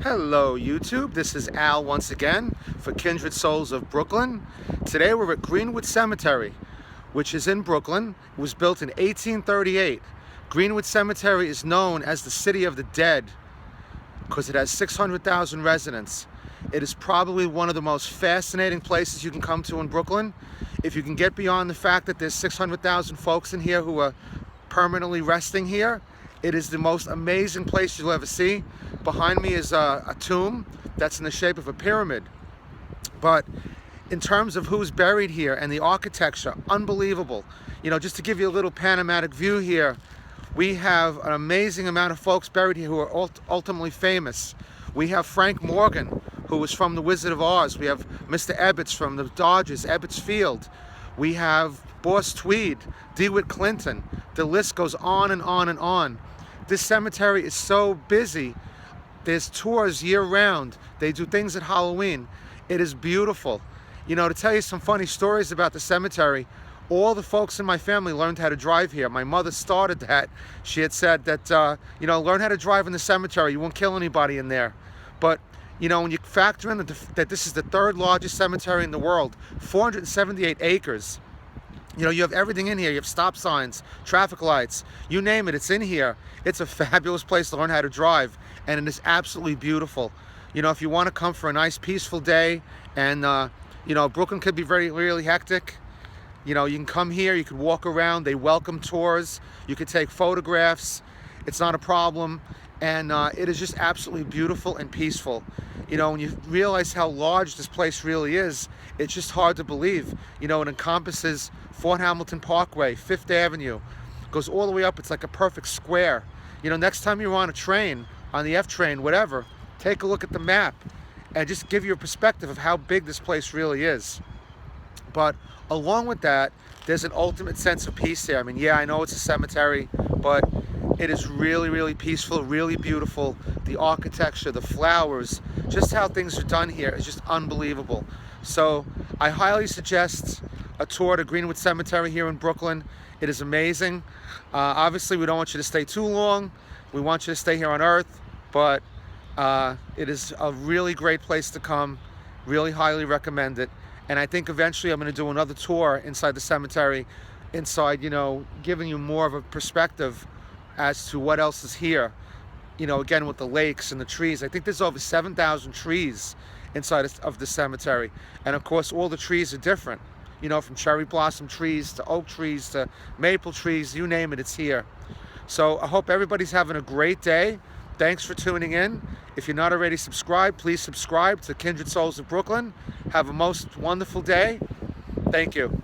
Hello YouTube, this is Al once again for Kindred Souls of Brooklyn. Today we're at Greenwood Cemetery, which is in Brooklyn. It was built in 1838. Greenwood Cemetery is known as the City of the Dead because it has 600,000 residents. It is probably one of the most fascinating places you can come to in Brooklyn. If you can get beyond the fact that there's 600,000 folks in here who are permanently resting here, it is the most amazing place you'll ever see. Behind me is a tomb that's in the shape of a pyramid. But in terms of who's buried here and the architecture, unbelievable. You know, just to give you a little panoramic view here, we have an amazing amount of folks buried here who are ultimately famous. We have Frank Morgan, who was from The Wizard of Oz. We have Mr. Ebbets from the Dodgers, Ebbets Field. We have Boss Tweed, DeWitt Clinton. The list goes on and on and on. This cemetery is so busy. There's tours year-round. They do things at Halloween. It is beautiful. You know, to tell you some funny stories about the cemetery, all the folks in my family learned how to drive here. My mother started that. She had said that, you know, learn how to drive in the cemetery. You won't kill anybody in there. But, you know, when you factor in that this is the third largest cemetery in the world, 478 acres, you know, you have everything in here. You have stop signs, traffic lights, you name it, it's in here. It's a fabulous place to learn how to drive, and it is absolutely beautiful. You know, if you want to come for a nice, peaceful day, and, you know, Brooklyn could be really hectic, you know, you can come here, you can walk around, they welcome tours, you can take photographs, it's not a problem, and it is just absolutely beautiful and peaceful. You know, when you realize how large this place really is, it's just hard to believe. You know, it encompasses Fort Hamilton Parkway, 5th Avenue, goes all the way up. It's like a perfect square. You know, next time you're on a train, on the F train, whatever, take a look at the map and just give you a perspective of how big this place really is. But along with that, there's an ultimate sense of peace there. I mean, yeah, I know it's a cemetery, but it is really peaceful, really beautiful. The architecture, the flowers, just how things are done here is just unbelievable. So I highly suggest a tour to Greenwood Cemetery here in Brooklyn. It is amazing. Obviously, we don't want you to stay too long. We want you to stay here on Earth, but it is a really great place to come. Really highly recommend it. And I think eventually I'm going to do another tour inside the cemetery, inside, you know, giving you more of a perspective as to what else is here. You know, again, with the lakes and the trees. I think there's over 7,000 trees inside of the cemetery. And of course, all the trees are different. You know, from cherry blossom trees to oak trees to maple trees, you name it, it's here. So I hope everybody's having a great day. Thanks for tuning in. If you're not already subscribed, please subscribe to Kindred Souls of Brooklyn. Have a most wonderful day. Thank you.